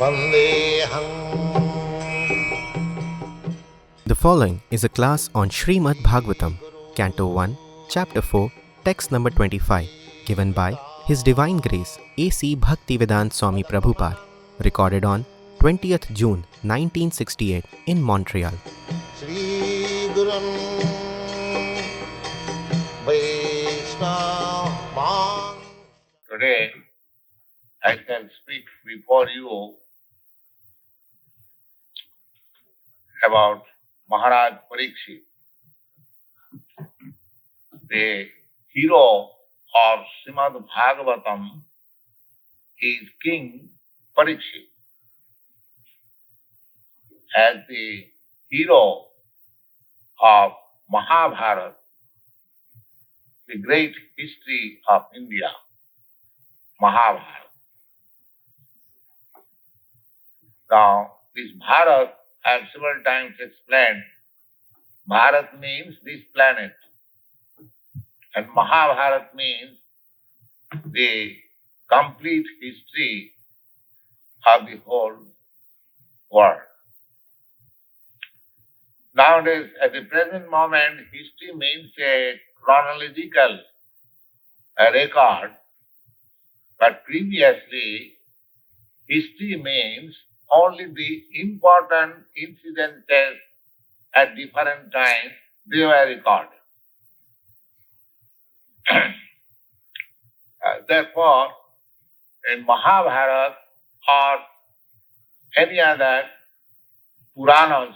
Vandeham. The following is a class on Srimad Bhagavatam, Canto 1, Chapter 4, Text number 25, given by His Divine Grace A.C. Bhaktivedanta Swami Prabhupada, recorded on 20th June 1968 in Montreal. Sri Gurum Vaishnava. Today, I can speak before you about Maharaj Parīkṣit, the hero of Srimad Bhagavatam is King Parīkṣit. As the hero of Mahābhārata, the great history of India, Mahābhārata. Now, this Bharat, I have several times explained, Bharat means this planet, and Mahābhārata means the complete history of the whole world. Nowadays, at the present moment, history means a chronological record, but previously, history means only the important incidences at different times they were recorded. Therefore, in Mahābhārata or any other Puranas,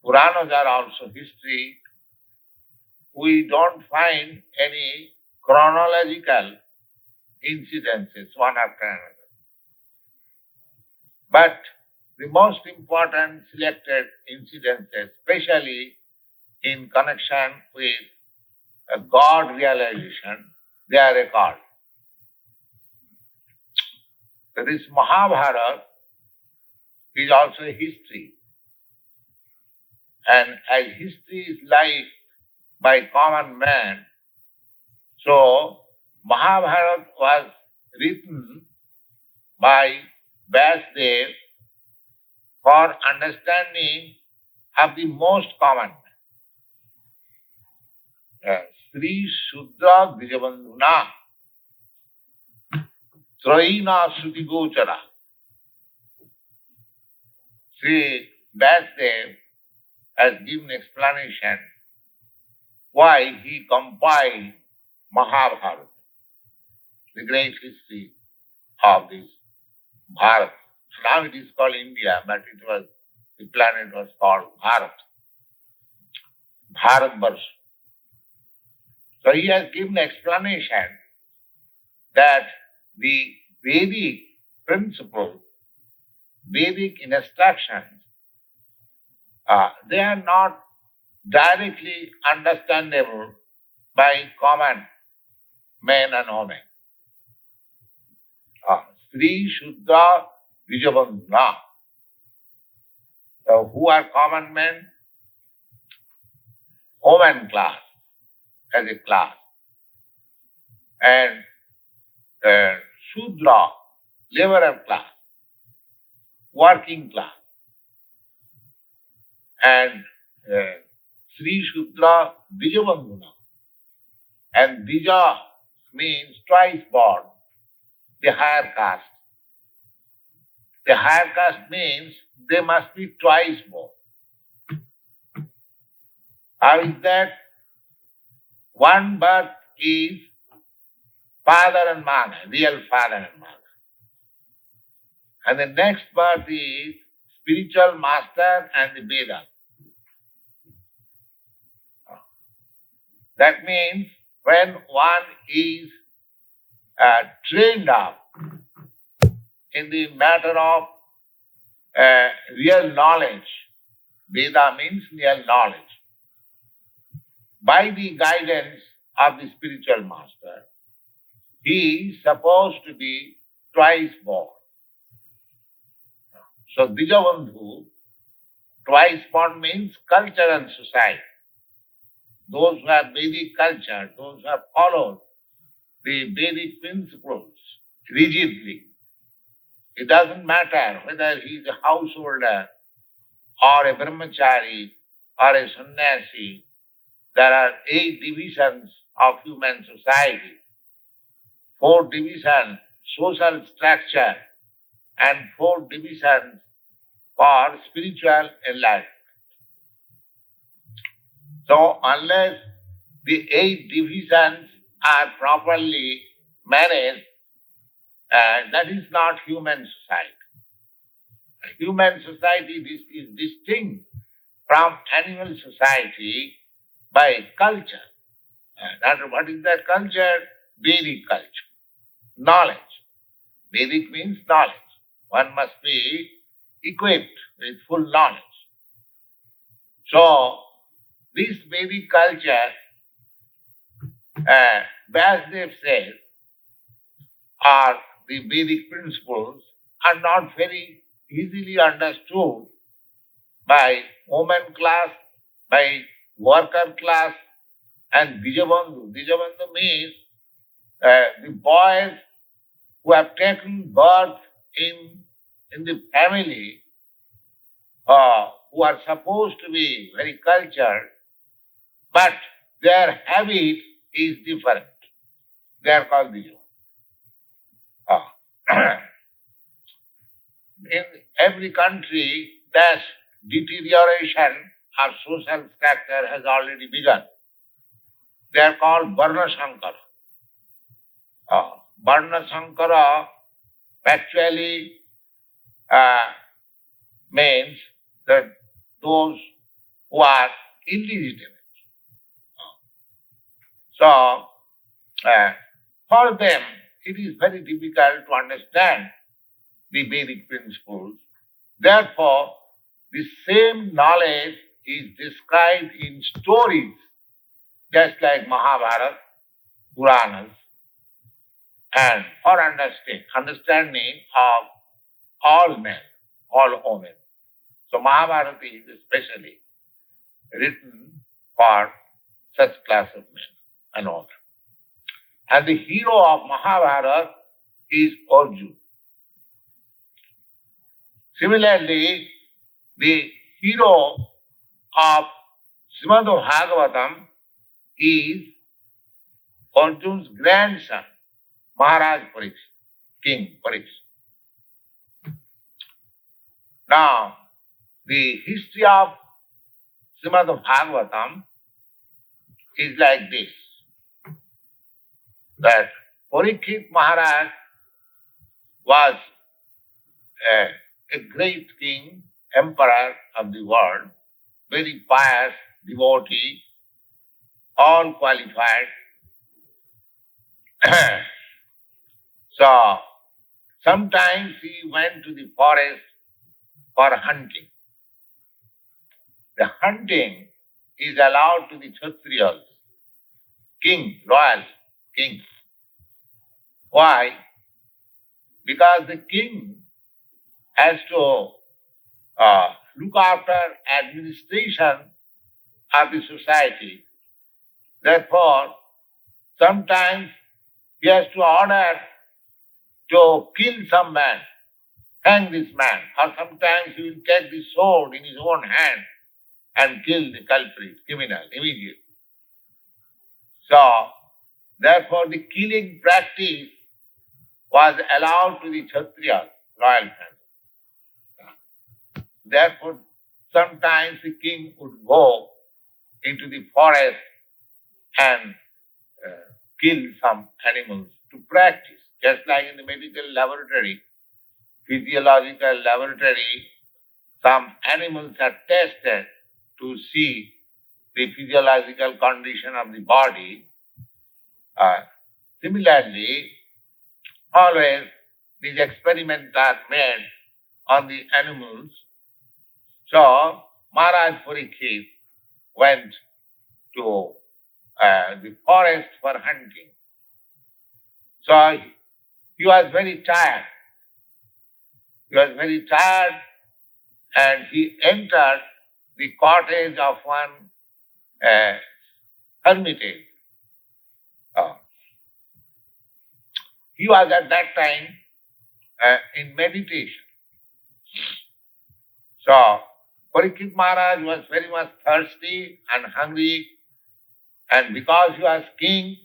Puranas are also history, we don't find any chronological incidences one after another. But the most important selected incidences, especially in connection with God realization, they are recorded. So this Mahābhārata is also a history. And as history is liked by common man, so Mahābhārata was written by Vyasadeva for understanding of the most common man. Sri Shudra Vijabandhuna Traina Sruti Gochara. Sri Vyasadeva has given explanation why he compiled Mahābhārata, the great history of this Bharat. Now it is called India, but the planet was called Bharat. Bharatvarsha. So he has given explanation that the Vedic principles, Vedic instructions, they are not directly understandable by common men and women. Sri Shuddha Vijabandhuna. Who are common men? Women class as a class. And Shudra, laborer class, working class. And Sri Shudra Vijabandhuna. And Vija means twice born, the higher caste. The higher caste means they must be twice born. How is that? One birth is father and mother, real father and mother. And the next birth is spiritual master and the Veda. That means when one is trained up in the matter of real knowledge, Veda means real knowledge, by the guidance of the spiritual master, he is supposed to be twice born. So Dijabandhu, twice born means culture and society. Those who have Vedic culture, those who have followed the Vedic principles rigidly, It doesn't matter whether he is a householder or a brahmachari or a sannyasi. There are 8 divisions of human society, 4 divisions social structure, and 4 divisions for spiritual enlightenment. So unless the 8 divisions are properly managed, that is not human society. Human society is distinct from animal society by culture. What is that culture? Vedic culture. Knowledge. Vedic means knowledge. One must be equipped with full knowledge. So, this Vedic culture, Vasudev says, or the Vedic principles are not very easily understood by woman class, by worker class, and Dijabandhu. Dijabandhu means the boys who have taken birth in the family, who are supposed to be very cultured, but their habit is different. They are called Dijabandhu. In every country, that deterioration of social structure has already begun. They are called Varna Sankara. Varna Sankara actually means that those who are illegitimate. So, for them, it is very difficult to understand the Vedic principles. Therefore, the same knowledge is described in stories, just like Mahābhārata, Puranas, and for understanding of all men, all women. So Mahābhārata is especially written for such class of men and women. And the hero of Mahābhārata is Arjuna. Similarly, the hero of Srimad Bhagavatam is Arjuna's grandson, Maharaj Parīkṣit, King Parīkṣit. Now, the history of Srimad Bhagavatam is like this, that Parīkṣit Maharaj was a great king, emperor of the world, very pious, devotee, all qualified. So, sometimes he went to the forest for hunting. The hunting is allowed to the Kshatriyas, king, royal king. Why? Because the king has to look after administration of the society. Therefore, sometimes he has to order to kill some man, hang this man, or sometimes he will take the sword in his own hand and kill the culprit, criminal, immediately. So, therefore the killing practice was allowed to the Kshatriyas, royal family. Therefore, sometimes the king would go into the forest and kill some animals to practice. Just like in the medical laboratory, physiological laboratory, some animals are tested to see the physiological condition of the body. Similarly, always these experiments are made on the animals. So, Maharaj Parīkṣit went to the forest for hunting. So, he was very tired. And he entered the cottage of one hermitage. He was at that time in meditation. So, Parīkṣit Maharaj was very much thirsty and hungry, and because he was king,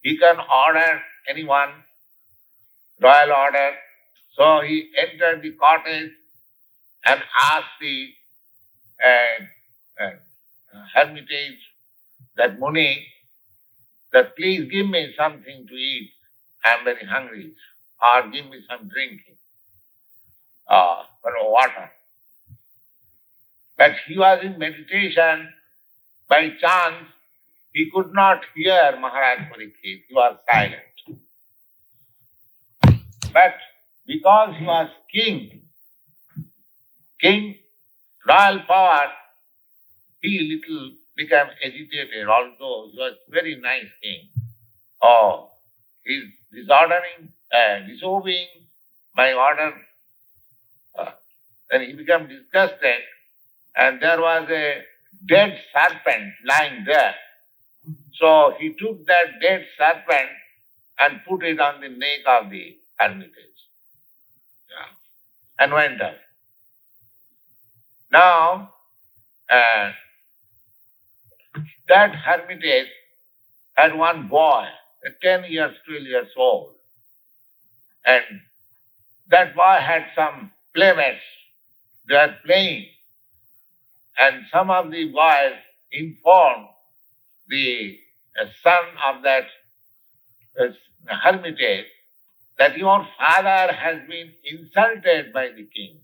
he can order anyone, royal order. So he entered the cottage and asked the hermitage, that Muni, that please give me something to eat, I am very hungry, or give me some drinking, or water. But he was in meditation. By chance, he could not hear Maharaj Parīkṣit. He was silent. But because he was king, royal power, he little became agitated, although he was very nice king. Oh, he's disobeying my order. Then he became disgusted, and there was a dead serpent lying there. So he took that dead serpent and put it on the neck of the hermitage, and went out. Now, that hermitage had one boy, 10 years, 12 years old. And that boy had some playmates. They were playing. And some of the boys informed the son of that hermitage that your father has been insulted by the king.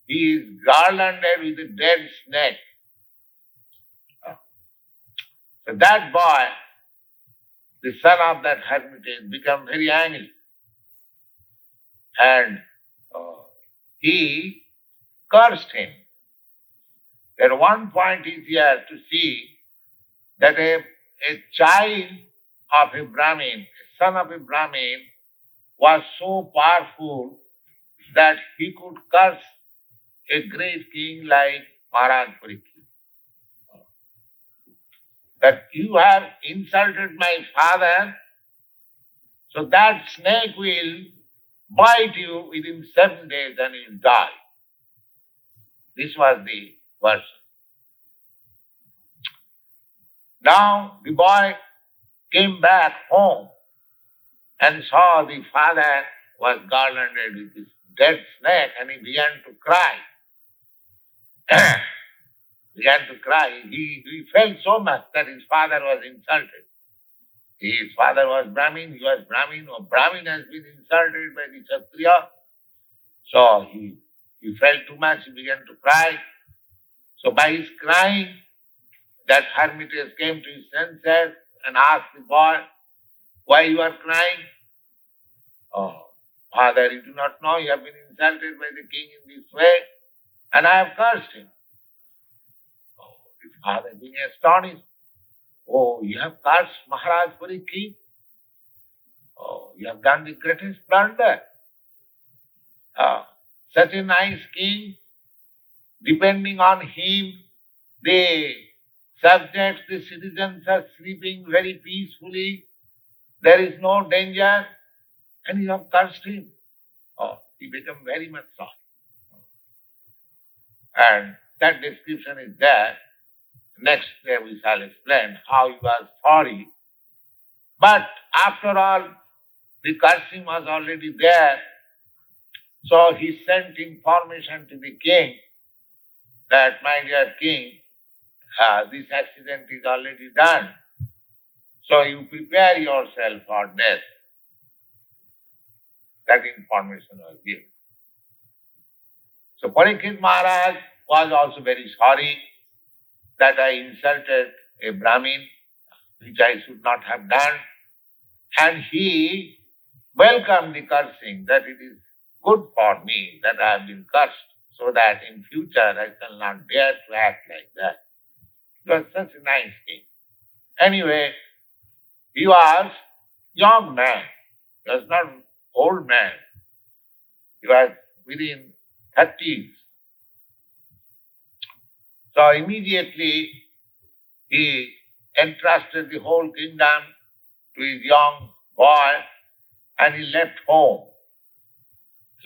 He is garlanded with a dead snake. So that boy, the son of that hermitage, became very angry. And he cursed him. At one point is here to see that a child of a Brahmin, a son of a Brahmin, was so powerful that he could curse a great king like Maharaj Parīkṣit. That you have insulted my father, so that snake will bite you within 7 days and you will die. This was the verse. Now the boy came back home and saw the father was garlanded with this dead snake, and he began to cry. He felt so much that his father was insulted. His father was Brahmin, he was Brahmin, or Brahmin has been insulted by the Kshatriya. So he felt too much, he began to cry. So by his crying, that hermitage came to his senses and asked the boy, why you are crying? Oh, father, you do not know, you have been insulted by the king in this way, and I have cursed him. Oh, the father being astonished. Oh, you have cursed Maharaj Parīkṣit? Oh, you have done the greatest blunder. Such a nice king, depending on him, the subjects, the citizens are sleeping very peacefully. There is no danger, and you have cursed him. Oh, he became very much sorry. And that description is there. Next day we shall explain how he was sorry. But after all, the cursing was already there. So he sent information to the king that, my dear king, this accident is already done. So you prepare yourself for death. That information was given. So Parīkṣit Maharaj was also very sorry that I insulted a Brahmin, which I should not have done. And he welcomed the cursing, that it is good for me that I have been cursed, so that in future I shall not dare to act like that. He was such a nice king. Anyway, he was young man. He was not old man. He was within 30s. So immediately he entrusted the whole kingdom to his young boy, and he left home.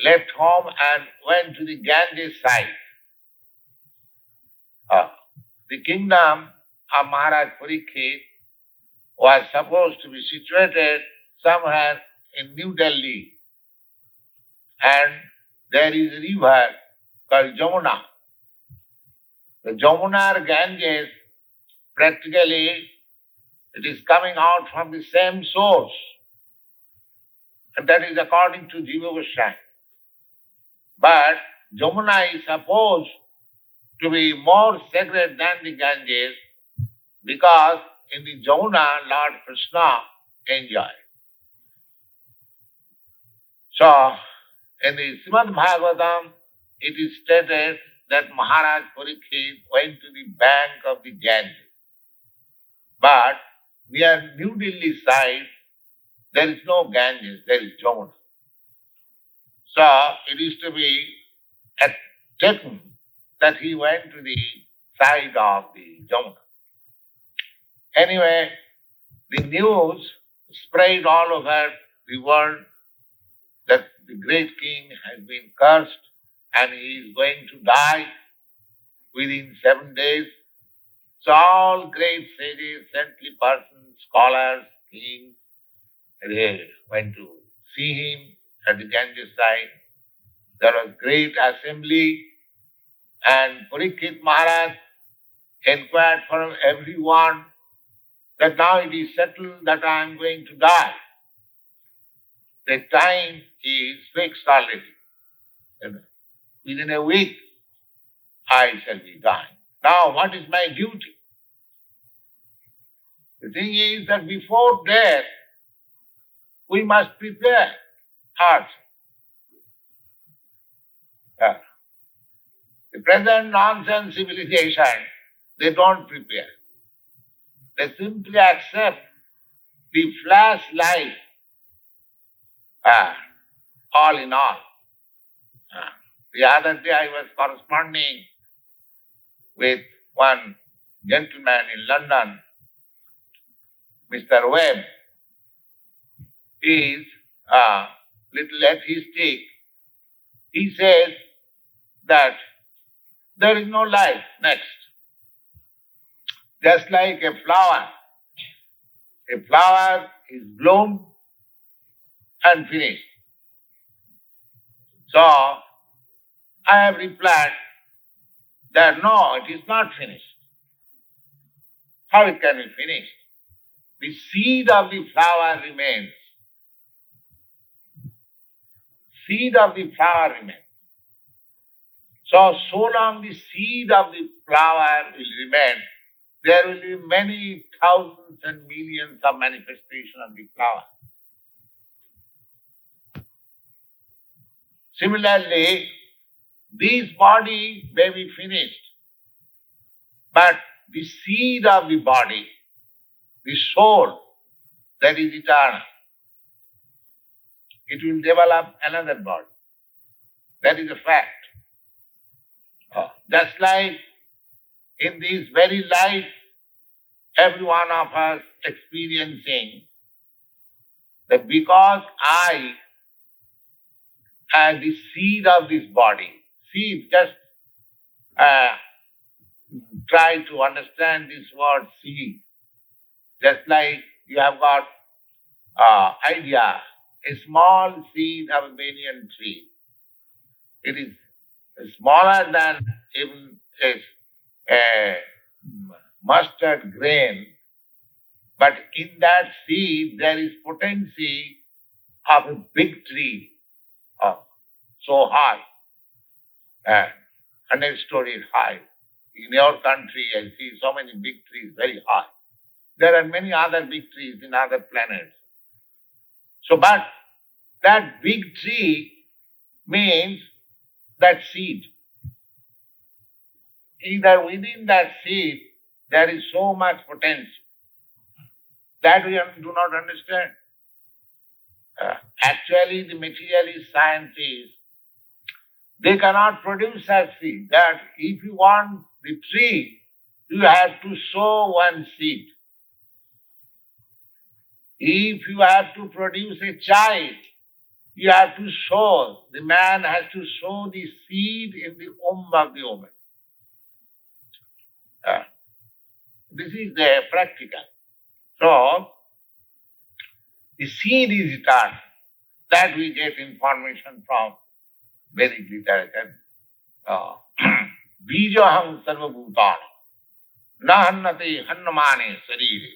Left home and went to the Ganges side. The kingdom of Maharaj Parīkṣit was supposed to be situated somewhere in New Delhi. And there is a river called Jamuna. The Jamuna or Ganges, practically, it is coming out from the same source. And that is according to Jiva Gosvāmī. But Jamuna is supposed to be more sacred than the Ganges because in the Jamuna, Lord Krishna enjoyed. So, in the Srimad Bhagavatam, it is stated that Maharaj Parīkṣit went to the bank of the Ganges. But near New Delhi side, there is no Ganges, there is Jamuna. So, it is to be taken that he went to the side of the Jamuna. Anyway, the news spread all over the world that the great king has been cursed and he is going to die within 7 days. So all great sages, saintly persons, scholars, kings, they went to see him at the Ganges side. There was great assembly and Parīkṣit Maharaj inquired from everyone that now it is settled that I am going to die. The time is fixed already. Within a week, I shall be dying. Now, what is my duty? The thing is that before death, we must prepare ourselves. The present nonsense civilization, they don't prepare. They simply accept the flash life, all in all. The other day I was corresponding with one gentleman in London, Mr. Webb. He is a little atheistic. He says that there is no life next. Just like a flower. A flower is bloomed and finished. So, I have replied that no, it is not finished. How it can be finished? The seed of the flower remains. Seed of the flower remains. So long the seed of the flower will remain, there will be many thousands and millions of manifestations of the flower. Similarly, this body may be finished, but the seed of the body, the soul, that is eternal. It will develop another body. That is a fact. Just like in this very life, every one of us experiencing that because I am the seed of this body, seed, just try to understand this word seed. Just like you have got idea, a small seed of a banyan tree. It is smaller than even a mustard grain, but in that seed there is potency of a big tree, so high, 100 stories high. In your country, I see so many big trees, very high. There are many other big trees in other planets. So, but that big tree means that seed. Either within that seed there is so much potential that we do not understand. Actually, the materialist scientists, they cannot produce such seed. That if you want the tree, you have to sow one seed. If you have to produce a child, you have to sow, the man has to sow the seed in the womb of the woman. This is the practical. So, the seed is eternal. That we get information from Vedic literature. Bijaham sarvabhutana, na hannate hannamane sarire.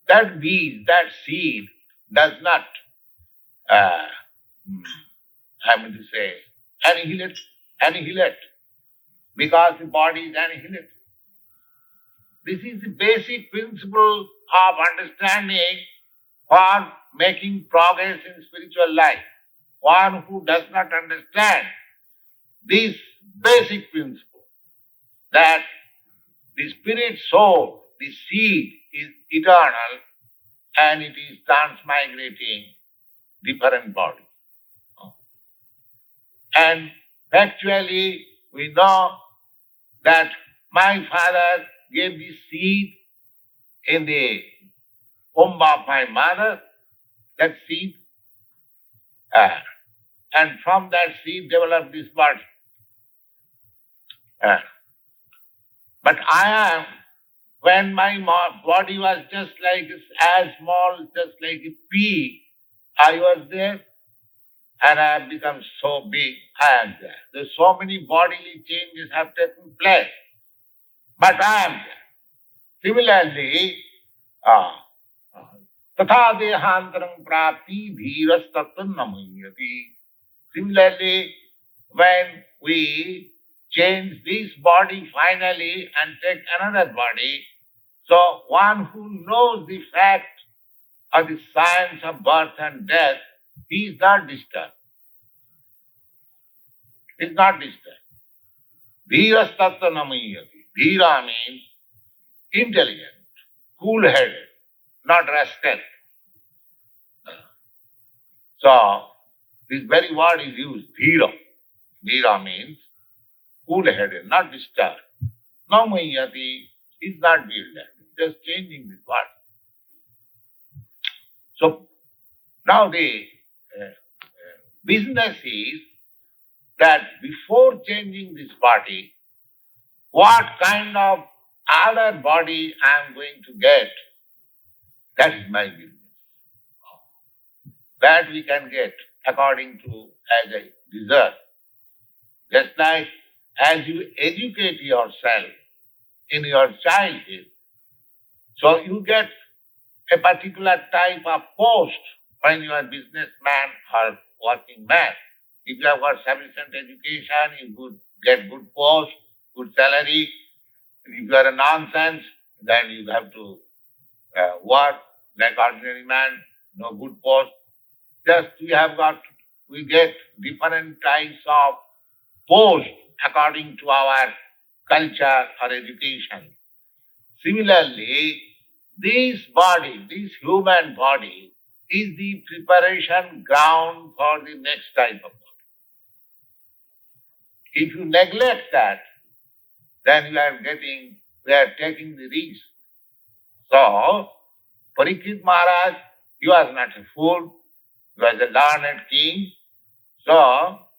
That bees, that seed does not, annihilate, because the body is annihilated. This is the basic principle of understanding for making progress in spiritual life. One who does not understand this basic principle, that the spirit soul, the seed, is eternal and it is transmigrating different bodies. And actually, we know that my father gave the seed in the womb of my mother, that seed, and from that seed developed this body. But I am, when my body was just like as small, just like a pea, I was there, and I have become so big, I am there. There's so many bodily changes have taken place, but I am there. Similarly, katha dehantaram prapti dhiras tattva namayati. Similarly, when we change this body finally and take another body, so one who knows the fact of the science of birth and death, he is not disturbed. He is not disturbed. Dhiras tattva namayati. Dhira means intelligent, cool-headed, not rascal. So, this very word is used, dhira. Dhira means cool-headed, not disturbed. Namayati is not bewildered, just changing this word. So, now the business is that before changing this body, what kind of other body I am going to get, that is my business. That we can get according to as I deserve. Just like as you educate yourself in your childhood, so you get a particular type of post when you are a businessman or working man. If you have got sufficient education, you could get good post, good salary. If you are a nonsense, then you have to work like ordinary man, no good post. Just we get different types of post according to our culture or education. Similarly, this body, this human body, is the preparation ground for the next type of body. If you neglect that, then we are taking the risk. So, Parīkṣit Maharaj, he was not a fool, he was a learned king. So,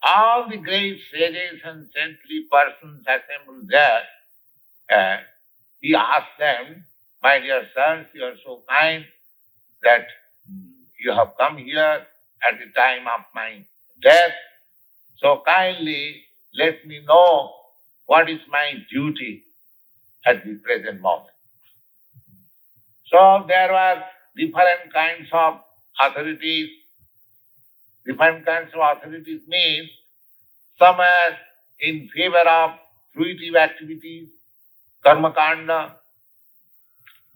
all the great sages and saintly persons assembled there, he asked them, my dear sons, you are so kind that you have come here at the time of my death. So kindly let me know what is my duty at the present moment. So there were different kinds of authorities. Different kinds of authorities means some are in favor of fruitive activities, karma kanda,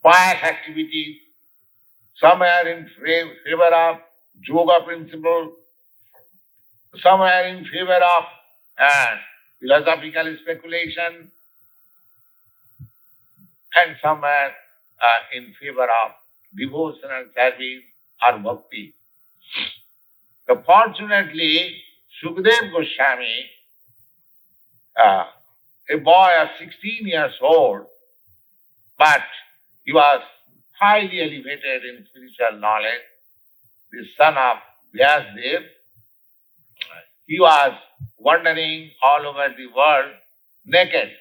pious activities. Some are in favor of yoga principle. Some are in favor of philosophical speculation. And some are in favor of devotional service or bhakti. So fortunately, Śukadeva Gosvāmī, a boy of 16 years old, but he was highly elevated in spiritual knowledge, the son of Vyasdev. He was wandering all over the world naked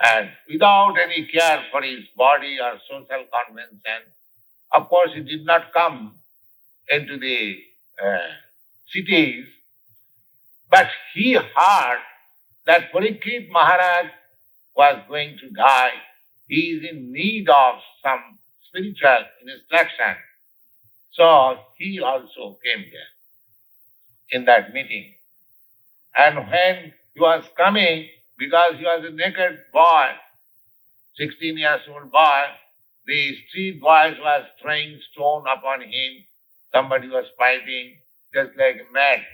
and without any care for his body or social convention. Of course, he did not come into the cities, but he heard that Parīkṣit Maharaj was going to die. He is in need of some spiritual instruction. So he also came there in that meeting. And when he was coming, because he was a naked boy, 16 years old boy, the street boys was throwing stone upon him. Somebody was fighting just like a madman.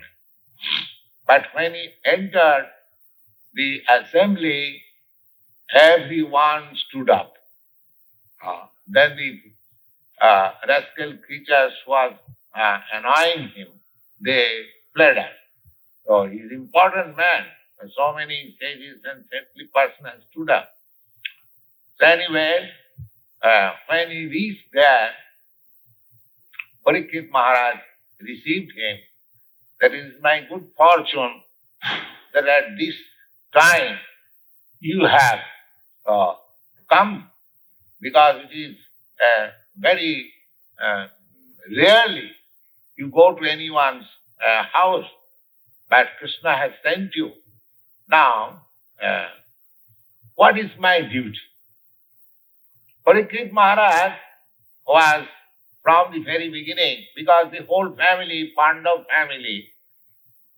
But when he entered the assembly, everyone stood up. Then the rascal creatures who was annoying him, they fled out. So he is an important man. So many sages and saintly persons stood up. So anyway, when he reached there, Parīkṣit Maharaj received him. That is my good fortune that at this time you have come, because it is very rarely you go to anyone's house, but Krishna has sent you. Now, what is my duty? Parīkṣit Maharaj was from the very beginning, because the whole family, Pandav family,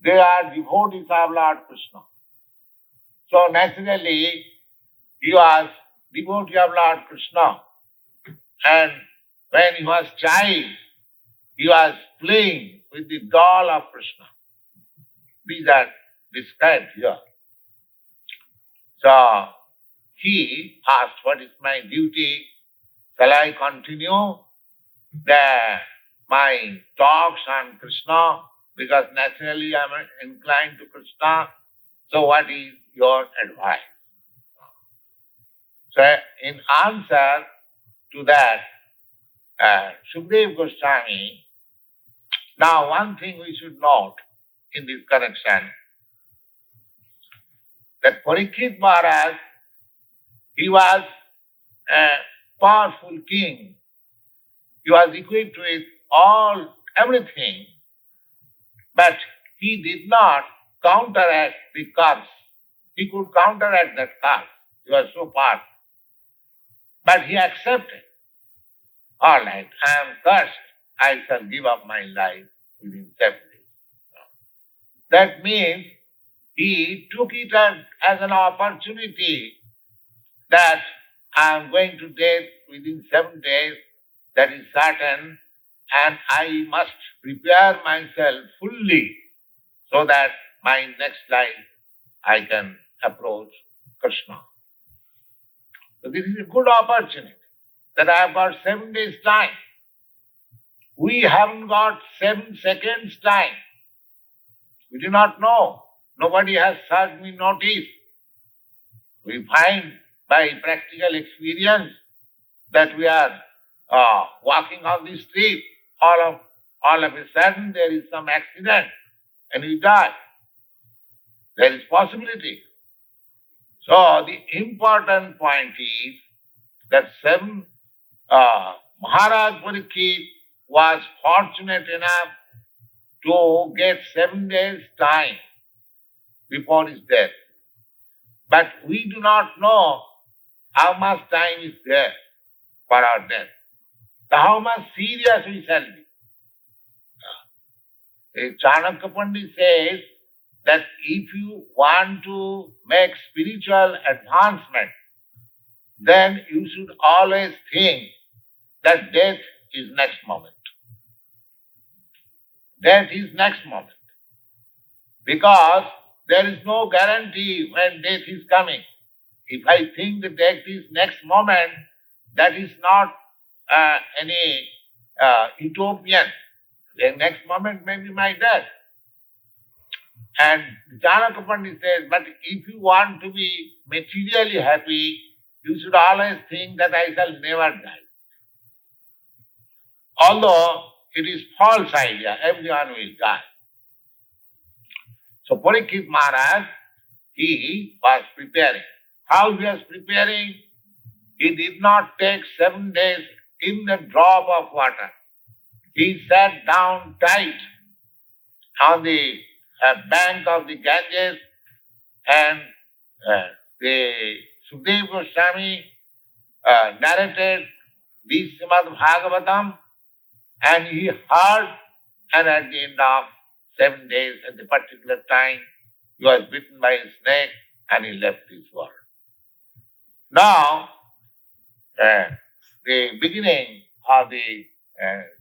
they are devotees of Lord Krishna. So naturally, he was devotee of Lord Krishna. And when he was child, he was playing with the doll of Krishna. These are described here. So he asked, what is my duty? Shall I continue my talks on Krishna? Because naturally I am inclined to Krishna. So what is your advice? So in answer to that, Śukadeva Gosvāmī, now one thing we should note in this connection, that Parīkṣit Maharaj, he was a powerful king. He was equipped with everything, but he did not counteract the curse. He could counteract that curse. He was so powerful. But he accepted. All right, I am cursed. I shall give up my life within 7 days. That means he took it as an opportunity that I am going to death within 7 days. That is certain, and I must prepare myself fully so that my next life I can approach Krishna. So this is a good opportunity that I have got 7 days time. We haven't got 7 seconds time. We do not know. Nobody has served me notice. We find by practical experience that we are walking on the street. All of a sudden there is some accident and we die. There is possibility. So the important point is that Maharaj Parīkṣit was fortunate enough to get 7 days time before his death. But we do not know how much time is there for our death. So how much serious we shall be. Chanakya Pandit says that if you want to make spiritual advancement, then you should always think that death is next moment. Death is next moment. Because there is no guarantee when death is coming. If I think that death is next moment, that is not any utopian. The next moment may be my death. And Chanakya Pandit says, but if you want to be materially happy, you should always think that I shall never die. although it is false idea, everyone will die. So Parīkṣit Maharaj, he was preparing. How he was preparing? He did not take 7 days in a drop of water. He sat down tight on the bank of the Ganges, and the Śukadeva Gosvāmī narrated the Srimad Bhāgavatam, and he heard, and at the end of 7 days, at the particular time, he was bitten by a snake and he left this world. Now, the beginning of the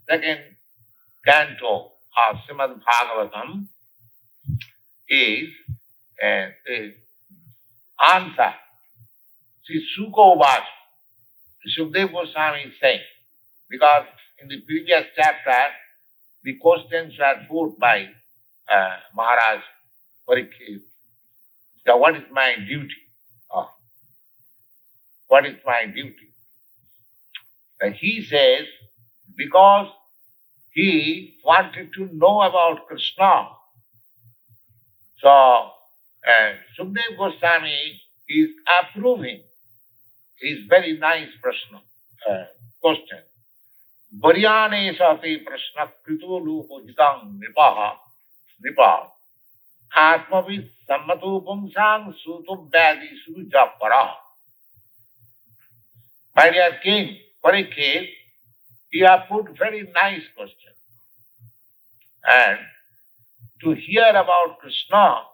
second canto of Srimad Bhāgavatam is the answer. See, Śukadeva, Śukadeva Gosvāmī is saying, because in the previous chapter, the questions were put by Maharaj Parīkṣit. So what is my duty? What is my duty? And he says, because he wanted to know about Krishna. So Śukadeva Gosvāmī is approving his very nice question. Varyane sati prashna krito lupo jitang nipa atmavis sammato pumsang suto vyadi suja para. My dear King, Parīkṣit, you have put very nice question. And to hear about Krishna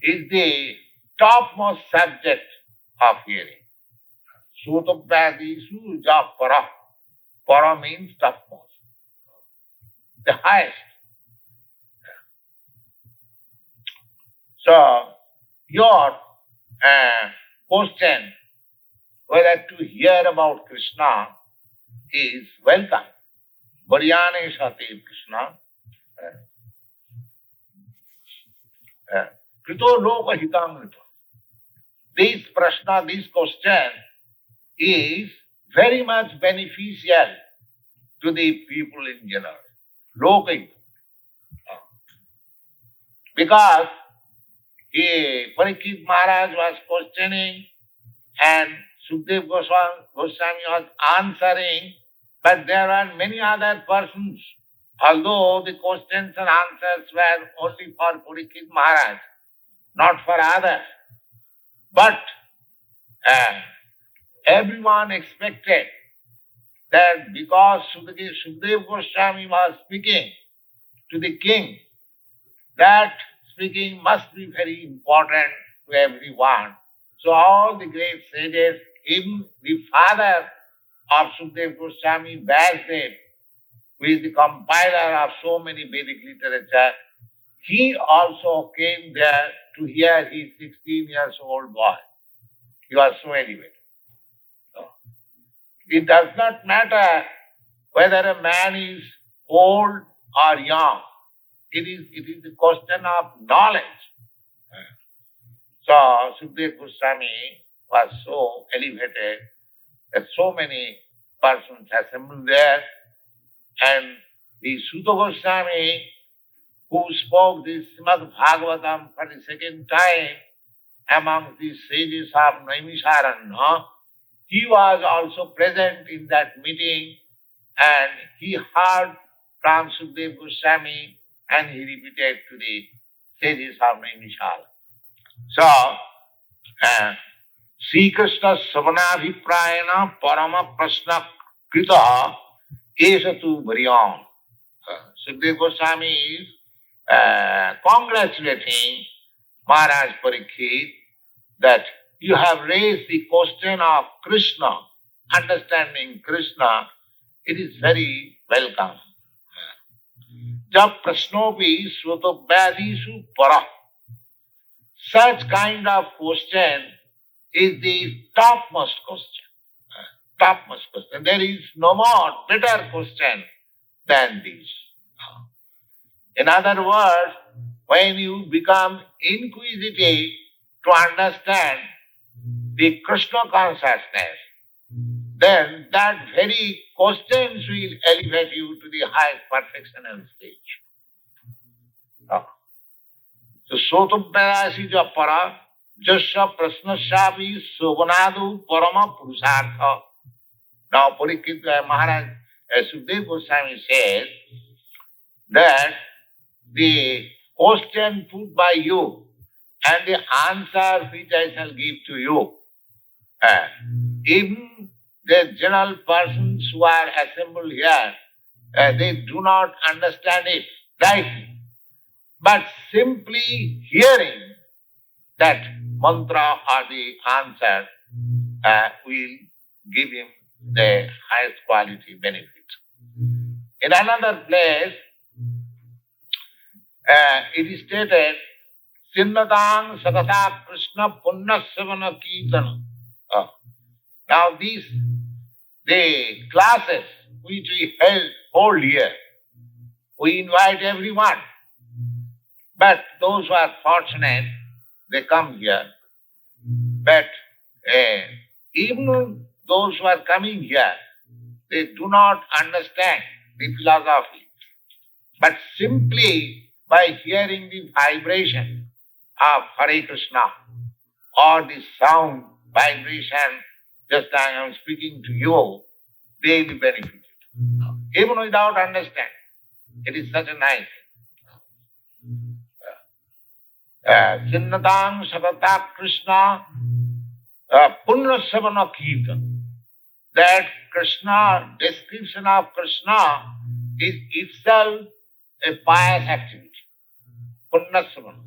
is the topmost subject of hearing. Sutavyadi suja para. Para means topmost, the highest. So, your question whether to hear about Krishna is welcome. Varyane sati Krishna. Krito loka hitamrita. This prashna, this question is very much beneficial to the people in general. Loka. Because Parīkṣit Maharaj was questioning and Śukadeva Gosvāmī was answering, but there are many other persons. Although the questions and answers were only for Parīkṣit Maharaj, not for others. But everyone expected that because Śukadeva Gosvāmī was speaking to the king, that speaking must be very important to everyone. So all the great sages, even the father of Śukadeva Gosvāmī, Vaishnava, who is the compiler of so many Vedic literature, he also came there to hear his 16 years old boy. He was so elevated. So, it does not matter whether a man is old or young. It is a question of knowledge. So Śukadeva Gosvāmī was so elevated that so many persons assembled there, and the Sutta Gosvāmī, who spoke this Srimad Bhagavatam for the second time among the sages of Naimisharanya, he was also present in that meeting, and he heard from Śukadeva Gosvāmī and he repeated to the sages of Naimisharanya. So, Sri Krishna Savanabhiprayana Parama Prashna Krita Esatu Varyam. Śukadeva Gosvāmī is congratulating Maharaj Parīkṣit that you have raised the question of Krishna, understanding Krishna. It is very welcome. Jab prashnopi svatobhyadisu para. Such kind of question is the topmost question. Topmost question. There is no more better question than this. In other words, when you become inquisitive to understand the Krishna consciousness, then that very questions will elevate you to the highest perfectional stage. So, Sotavyasi Japara, Jasya Prasnashavi Sobanadu Parama Purusartha. Now, Parīkṣit Maharaj Śukadeva Gosvāmī says that the question put by you and the answer which I shall give to you, even the general persons who are assembled here, they do not understand it rightly. But simply hearing that mantra or the answer will give him the highest quality benefit. In another place, it is stated, Sinnatang Sakata Krishna Punnasavana Kirtana. Now these, the classes which we hold here, we invite everyone. But those who are fortunate, they come here. But even those who are coming here, they do not understand the philosophy. But simply by hearing the vibration of Hare Krishna or the sound vibration, just I am speaking to you, they will be benefited. Even without understanding. It is such a nice Sinnatang Sakata Krishna Punnasavana Kirtan. That Krishna, description of Krishna is itself a pious activity. Punnasavana.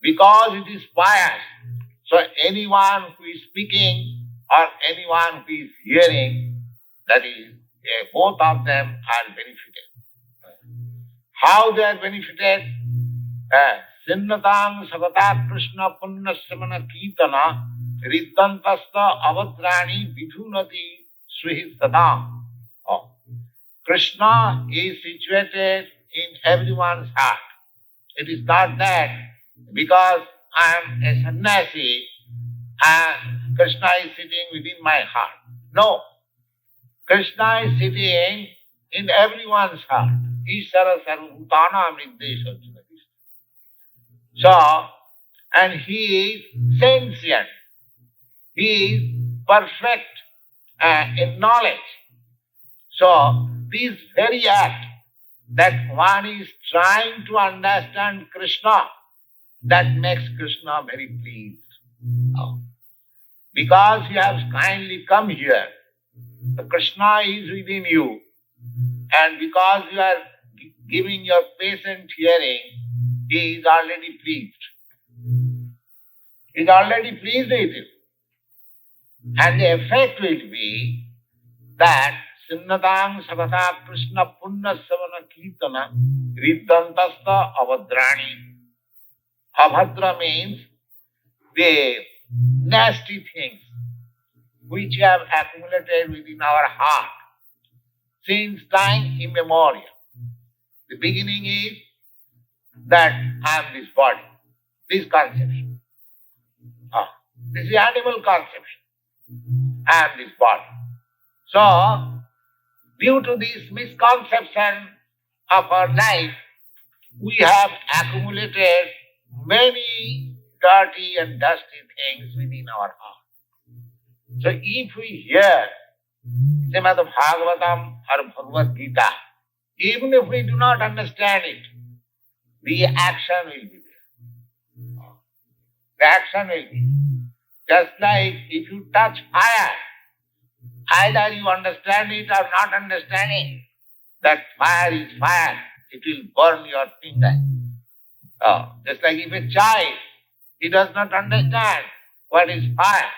Because it is pious, so anyone who is speaking or anyone who is hearing, that is, both of them are benefited. How they are benefited? Sinnatang Savata Krishna Punnasavana Kirtana Riddantasta Avadrani Vidhunati Srihistada. Krishna is situated in everyone's heart. It is not that because I am a sannyasi and Krishna is sitting within my heart. No. Krishna is sitting in everyone's heart. Ishara Sarvabhutana Amriddesha. So, and he is sentient. He is perfect in knowledge. So, this very act that one is trying to understand Krishna, that makes Krishna very pleased. Because you have kindly come here, the Krishna is within you, and because you are giving your patient hearing, he is already pleased. He is already pleased with you. And the effect will be that Sinnatang Savata Krishna Punnasavana Kirtana Riddantasta Avadrani. Abhadra means the nasty things which have accumulated within our heart since time immemorial. The beginning is that I am this body, this conception. This is animal conception. I am this body. So, due to this misconception of our life, we have accumulated many dirty and dusty things within our heart. So if we hear Srimad Bhagavatam or Bhagavad Gita, even if we do not understand it, the action will be there. The action will be. Just like if you touch fire, either you understand it or not understanding, that fire is fire, it will burn your finger. Just like if a child, he does not understand what is fire,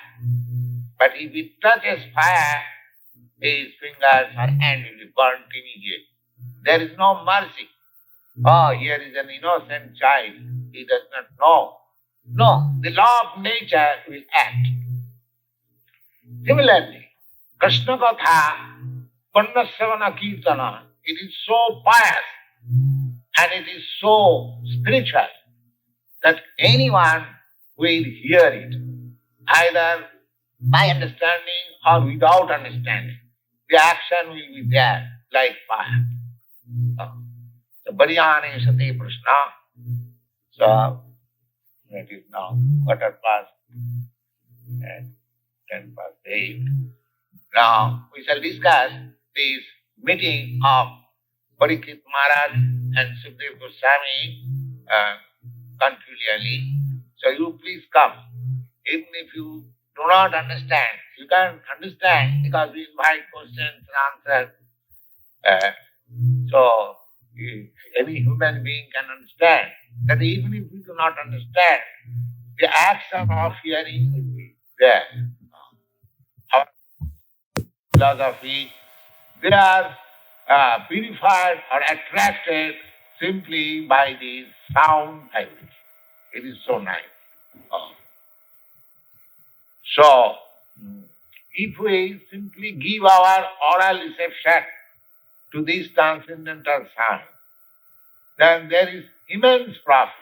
but if he touches fire, his fingers or hand will be burnt immediately. There is no mercy. Here is an innocent child, he does not know. No, the law of nature will act. Similarly, Krishna Katha, Punnasavana Kirtana, it is so pious and it is so spiritual that anyone will hear it. Either by understanding or without understanding. The action will be there like fire. So, Baryane Sati Prashna. So, it is now 8:10. Now, we shall discuss this meeting of Parīkṣit Maharaj and Śukadeva Gosvāmī continually. So, you please come. Even if you do not understand, you can understand because we invite questions and answers. So, any human being can understand that even if we do not understand, the action of hearing will be there. Our philosophy, they are purified or attracted simply by the sound vibration. It is so nice. So, if we simply give our oral reception to this transcendental sound, then there is immense profit.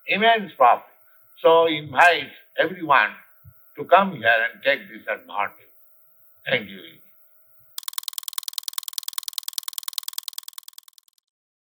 Immense profit. So invite everyone to come here and take this advantage. Thank you.